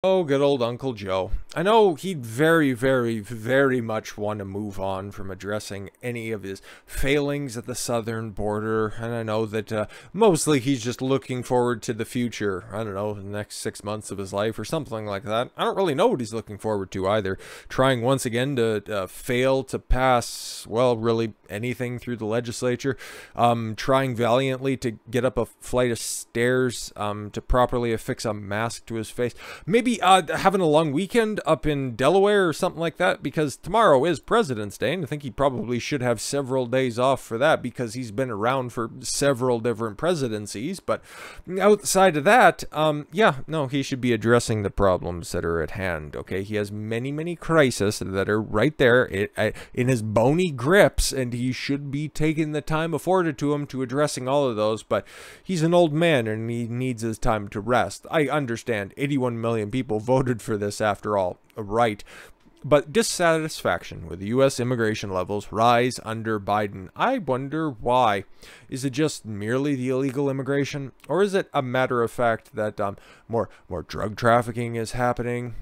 Oh, good old Uncle Joe. I know he'd very, very, very much want to move on from addressing any of his failings at the southern border, and I know that mostly he's just looking forward to the future. I don't know, the next 6 months of his life or something like that. I don't really know what he's looking forward to either. Trying once again to fail to pass, well, really anything through the legislature. Trying valiantly to get up a flight of stairs to properly affix a mask to his face. Maybe having a long weekend up in Delaware or something like that, because tomorrow is President's Day, and I think he probably should have several days off for that because he's been around for several different presidencies. But outside of that, yeah, no, he should be addressing the problems that are at hand, okay? He has many, many crises that are right there in his bony grips, and he should be taking the time afforded to him to addressing all of those, but he's an old man and he needs his time to rest. I understand 81 million people voted for this after all, right? But dissatisfaction with U.S. immigration levels rise under Biden. I wonder why. Is it just merely the illegal immigration? Or is it a matter of fact that more drug trafficking is happening?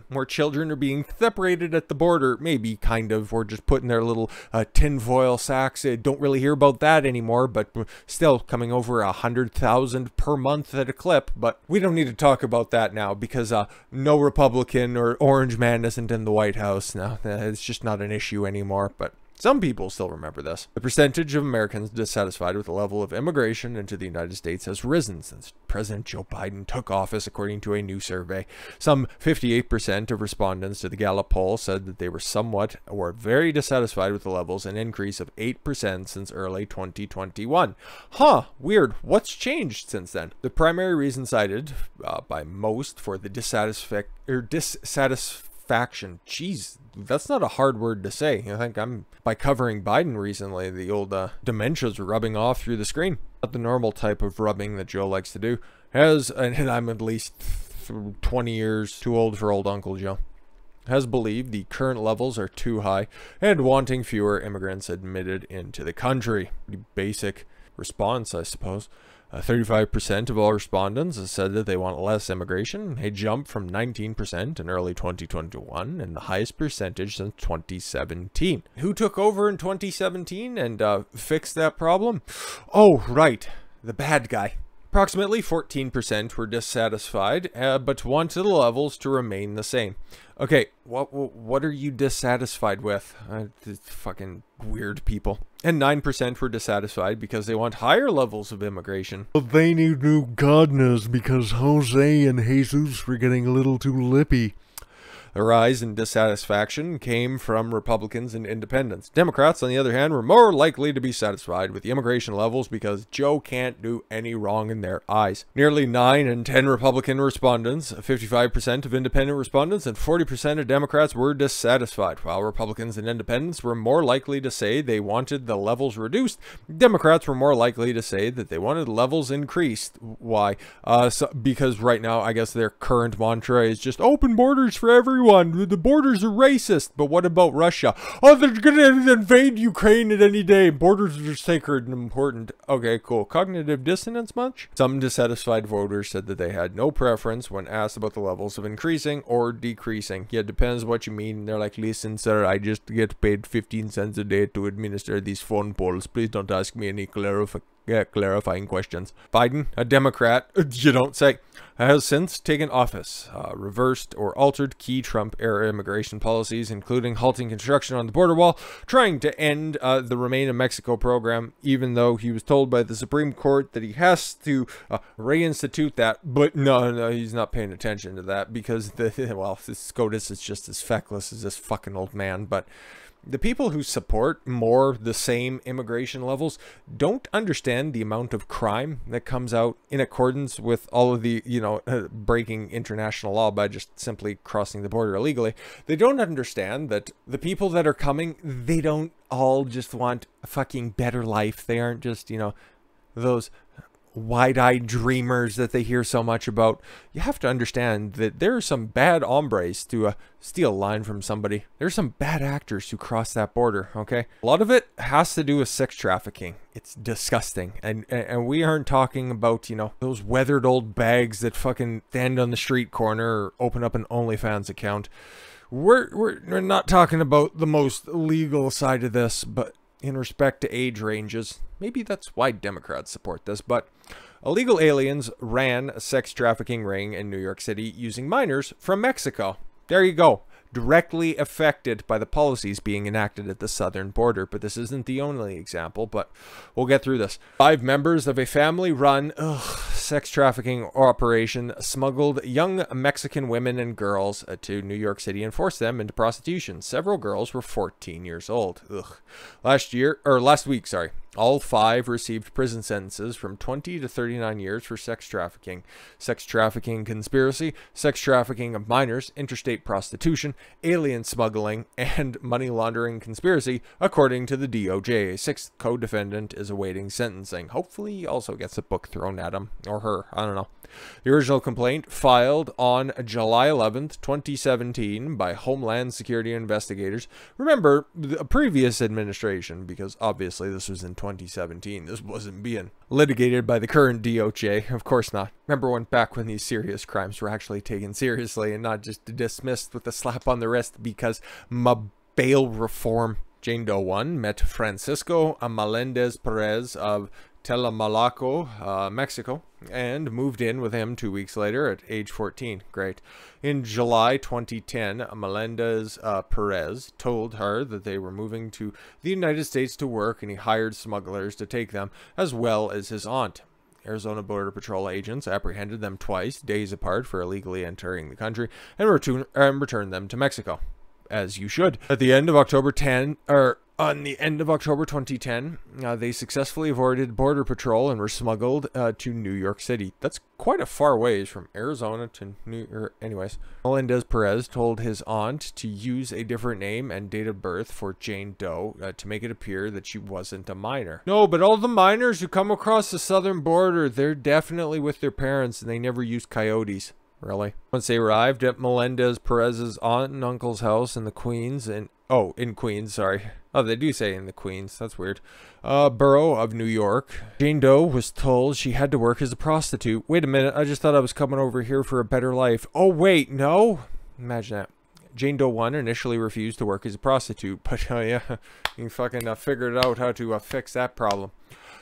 More children are being separated at the border, maybe kind of, or just put in their little tinfoil sacks. Don't really hear about that anymore, but still coming over 100,000 per month at a clip. But we don't need to talk about that now because no Republican or orange man isn't in the White House now. It's just not an issue anymore, but some people still remember this. The percentage of Americans dissatisfied with the level of immigration into the United States has risen since President Joe Biden took office, according to a new survey. Some 58% of respondents to the Gallup poll said that they were somewhat or very dissatisfied with the levels, an increase of 8% since early 2021. Huh, weird. What's changed since then? The primary reason cited by most for the dissatisfaction, jeez, that's not a hard word to say. I think by covering Biden recently, the old dementia's rubbing off through the screen. Not the normal type of rubbing that Joe likes to do. And I'm at least 20 years too old for old Uncle Joe. Has believed the current levels are too high and wanting fewer immigrants admitted into the country. Pretty basic response, I suppose. 35% of all respondents have said that they want less immigration, a jump from 19% in early 2021 and the highest percentage since 2017. Who took over in 2017 and fixed that problem? Oh, right, the bad guy. Approximately 14% were dissatisfied, but wanted the levels to remain the same. Okay, what are you dissatisfied with? Fucking weird people. And 9% were dissatisfied because they want higher levels of immigration. But they need new gardeners because Jose and Jesus were getting a little too lippy. The rise in dissatisfaction came from Republicans and independents. Democrats, on the other hand, were more likely to be satisfied with the immigration levels because Joe can't do any wrong in their eyes. Nearly 9 in 10 Republican respondents, 55% of independent respondents, and 40% of Democrats were dissatisfied. While Republicans and independents were more likely to say they wanted the levels reduced, Democrats were more likely to say that they wanted levels increased. Why? Because right now, I guess their current mantra is just open borders for everyone. The borders are racist. But what about Russia? Oh, they're gonna invade Ukraine at any day. Borders are sacred and important. Okay, cool. Cognitive dissonance much? Some dissatisfied voters said that they had no preference when asked about the levels of increasing or decreasing. Yeah, it depends what you mean. They're like, listen, sir, I just get paid 15 cents a day to administer these phone polls. Please don't ask me any clarifying questions. Biden, a Democrat, you don't say, has since taken office, reversed or altered key Trump-era immigration policies, including halting construction on the border wall, trying to end the Remain in Mexico program, even though he was told by the Supreme Court that he has to reinstitute that. But no, he's not paying attention to that because, this SCOTUS is just as feckless as this fucking old man. But the people who support the same immigration levels don't understand the amount of crime that comes out in accordance with all of the, breaking international law by just simply crossing the border illegally. They don't understand that the people that are coming, they don't all just want a fucking better life. They aren't just, those wide-eyed dreamers that they hear so much about. You have to understand that there are some bad hombres to steal a line from somebody. There's some bad actors who cross that border, okay? A lot of it has to do with sex trafficking. It's disgusting. And we aren't talking about, you know, those weathered old bags that fucking stand on the street corner or open up an OnlyFans account. We're not talking about the most legal side of this, but in respect to age ranges, maybe that's why Democrats support this, but illegal aliens ran a sex trafficking ring in New York City using minors from Mexico. There you go. Directly affected by the policies being enacted at the southern border. But this isn't the only example, but we'll get through this. 5 members of a family-run sex trafficking operation smuggled young Mexican women and girls to New York City and forced them into prostitution. Several girls were 14 years old. Last week, all 5 received prison sentences from 20 to 39 years for sex trafficking conspiracy, sex trafficking of minors, interstate prostitution, alien smuggling, and money laundering conspiracy, according to the DOJ. A 6th co-defendant is awaiting sentencing. Hopefully he also gets a book thrown at him, or her, I don't know. The original complaint, filed on July 11th, 2017 by Homeland Security investigators. Remember, the previous administration, because obviously this was in 2017. This wasn't being litigated by the current DOJ. Of course not. Remember back when these serious crimes were actually taken seriously and not just dismissed with a slap on the wrist because bail reform. Jane Doe 1 met Francisco Melendez Perez of Telamalaco, Mexico, and moved in with him 2 weeks later at age 14. Great. In July 2010, Melendez Perez told her that they were moving to the United States to work, and he hired smugglers to take them, as well as his aunt. Arizona Border Patrol agents apprehended them twice, days apart, for illegally entering the country, and returned them to Mexico. As you should. At the end of October 2010, they successfully avoided Border Patrol and were smuggled to New York City. That's quite a far ways from Arizona to anyways. Melendez Perez told his aunt to use a different name and date of birth for Jane Doe to make it appear that she wasn't a minor. No, but all the minors who come across the southern border, they're definitely with their parents and they never use coyotes. Really? Once they arrived at Melendez Perez's aunt and uncle's house in the Queens, in Queens, sorry. Oh, they do say in the Queens. That's weird. Borough of New York. Jane Doe was told she had to work as a prostitute. Wait a minute, I just thought I was coming over here for a better life. Oh, wait, no? Imagine that. Jane Doe 1 initially refused to work as a prostitute, but yeah, you fucking figured out how to fix that problem.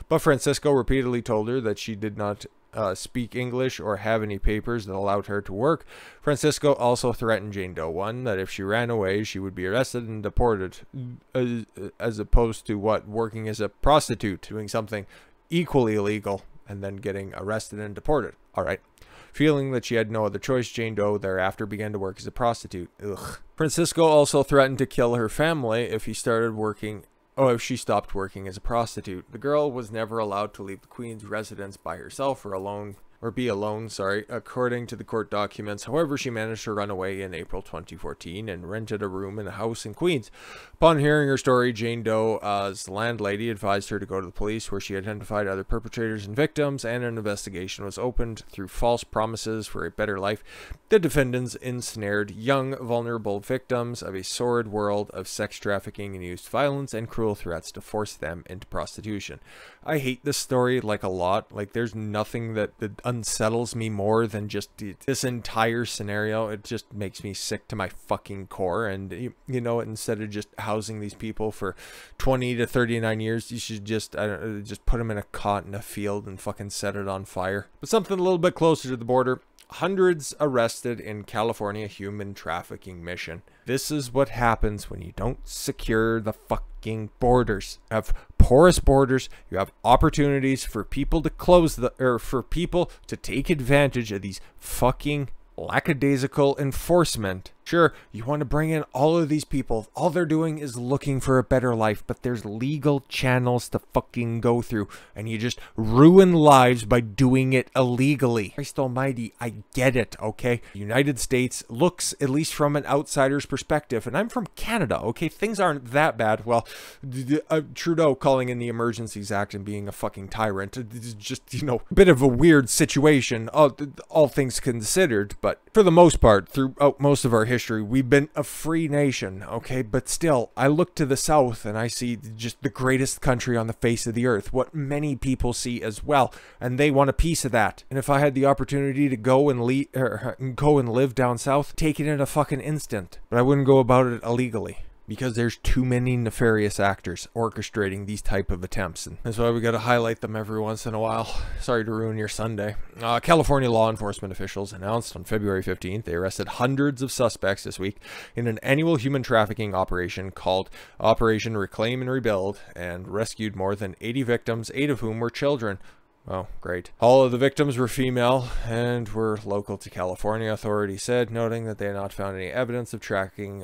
But Francisco repeatedly told her that she did not speak English or have any papers that allowed her to work. Francisco also threatened Jane Doe 1 that if she ran away, she would be arrested and deported, as opposed to working as a prostitute, doing something equally illegal and then getting arrested and deported. All right. Feeling that she had no other choice, Jane Doe thereafter began to work as a prostitute. Ugh. Francisco also threatened to kill her family if she stopped working as a prostitute. The girl was never allowed to leave the Queen's residence by herself or be alone, according to the court documents. However, she managed to run away in April 2014 and rented a room in a house in Queens. Upon hearing her story, Jane Doe's landlady advised her to go to the police, where she identified other perpetrators and victims, and an investigation was opened. Through false promises for a better life, the defendants ensnared young, vulnerable victims of a sordid world of sex trafficking and used violence and cruel threats to force them into prostitution. I hate this story a lot. There's nothing that unsettles me more than just this entire scenario. It just makes me sick to my fucking core. And you know, instead of just housing these people for 20 to 39 years, you should just put them in a cot in a field and fucking set it on fire. But something a little bit closer to the border. Hundreds arrested in California human trafficking mission. This is what happens when you don't secure the fucking borders. You have porous borders. You have opportunities for people to for people to take advantage of these fucking lackadaisical enforcement. Sure, you want to bring in all of these people. All they're doing is looking for a better life, but there's legal channels to fucking go through, and you just ruin lives by doing it illegally. Christ almighty, I get it, okay? The United States looks, at least from an outsider's perspective, and I'm from Canada, okay? Things aren't that bad. Well, Trudeau calling in the Emergencies Act and being a fucking tyrant is just, you know, a bit of a weird situation, all things considered, but for the most part, throughout most of our history, we've been a free nation, okay? But still, I look to the south and I see just the greatest country on the face of the earth, what many people see as well, and they want a piece of that. And if I had the opportunity to go and live down south, take it in a fucking instant. But I wouldn't go about it illegally, because there's too many nefarious actors orchestrating these type of attempts, and that's why we got to highlight them every once in a while. Sorry to ruin your Sunday. California law enforcement officials announced on February 15th they arrested hundreds of suspects this week in an annual human trafficking operation called Operation Reclaim and Rebuild, and rescued more than 80 victims, 8 of whom were children. Oh, great. All of the victims were female and were local to California, authorities said, noting that they had not found any evidence of trafficking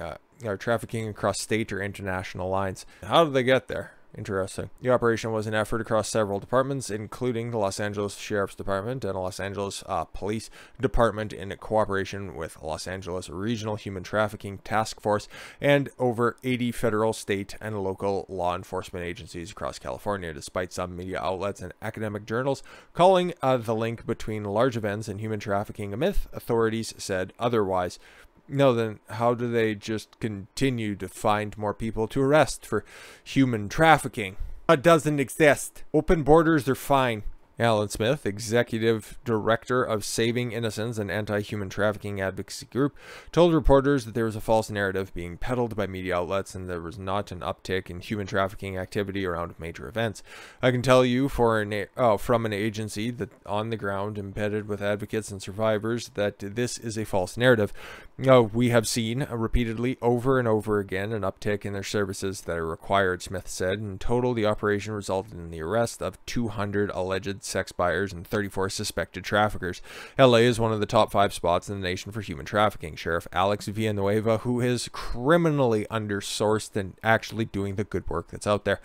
across state or international lines. How did they get there? Interesting. The operation was an effort across several departments, including the Los Angeles Sheriff's Department and the Los Angeles Police Department, in cooperation with Los Angeles Regional Human Trafficking Task Force and over 80 federal, state, and local law enforcement agencies across California, despite some media outlets and academic journals calling the link between large events and human trafficking a myth. Authorities said otherwise. No, then how do they just continue to find more people to arrest for human trafficking? It doesn't exist. Open borders are fine. Alan Smith, executive director of Saving Innocents, an anti-human trafficking advocacy group, told reporters that there was a false narrative being peddled by media outlets and there was not an uptick in human trafficking activity around major events. I can tell you from an agency that on the ground embedded with advocates and survivors that this is a false narrative. We have seen repeatedly over and over again an uptick in their services that are required, Smith said. In total, the operation resulted in the arrest of 200 alleged sex buyers and 34 suspected traffickers. LA is one of the top 5 spots in the nation for human trafficking. Sheriff Alex Villanueva, who is criminally undersourced and actually doing the good work that's out there,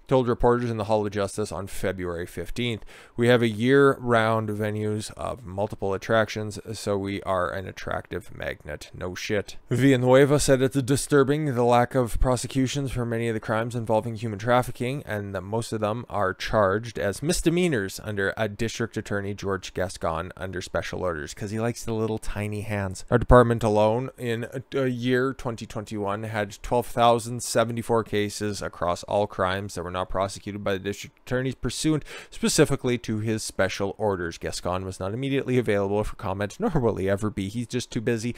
told reporters in the Hall of Justice on February 15th, "We have a year-round venues of multiple attractions, so we are an attractive magnet." No shit. Villanueva said it's disturbing the lack of prosecutions for many of the crimes involving human trafficking, and that most of them are charged as misdemeanors under a District Attorney George Gascon under special orders, because he likes the little tiny hands. Our department alone in a year 2021 had 12,074 cases across all crimes that were not prosecuted by the district attorneys pursuant specifically to his special orders. Gascon was not immediately available for comment, nor will he ever be. He's just too busy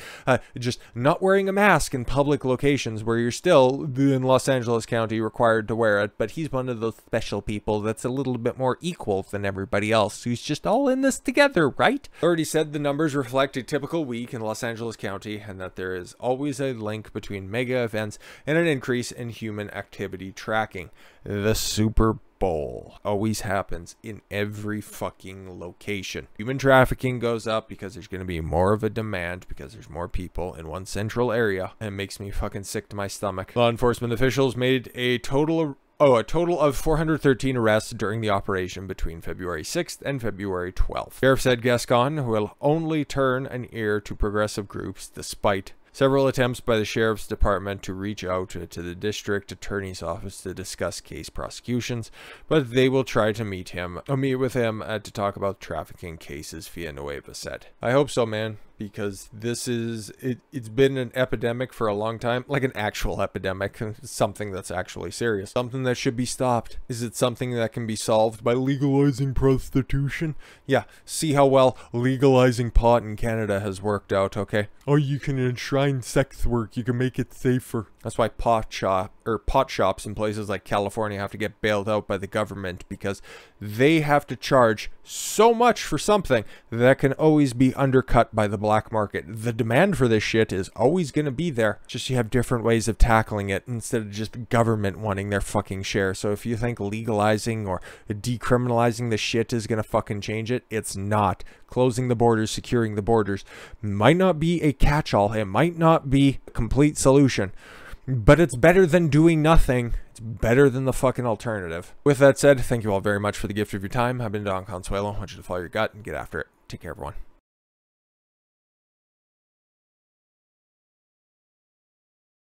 just not wearing a mask in public locations where you're still in Los Angeles County required to wear it, but he's one of those special people that's a little bit more equal than everybody else who's just all in this together, right? Already said the numbers reflect a typical week in Los Angeles County and that there is always a link between mega events and an increase in human activity tracking. The Super Bowl always happens in every fucking location. Human trafficking goes up because there's going to be more of a demand because there's more people in one central area, and it makes me fucking sick to my stomach. Law enforcement officials made a total of 413 arrests during the operation between February 6th and February 12th. Sheriff said Gascon will only turn an ear to progressive groups despite several attempts by the Sheriff's Department to reach out to the District Attorney's Office to discuss case prosecutions, but they will try to meet with him to talk about trafficking cases, Villanueva said. I hope so, man, because this is, it's been an epidemic for a long time, like an actual epidemic, something that's actually serious, something that should be stopped. Is it something that can be solved by legalizing prostitution? Yeah, see how well legalizing pot in Canada has worked out, okay? Oh, you can enshrine sex work, you can make it safer. That's why pot shops in places like California have to get bailed out by the government, because they have to charge so much for something that can always be undercut by the black market. The demand for this shit is always going to be there. Just you have different ways of tackling it instead of just government wanting their fucking share. So if you think legalizing or decriminalizing the shit is going to fucking change it, it's not. closing the borders, securing the borders, might not be a catch-all. It might not be a complete solution, but it's better than doing nothing. It's better than the fucking alternative. With that said, thank you all very much for the gift of your time. I've been Don Consuelo. I want you to follow your gut and get after it. Take care, everyone.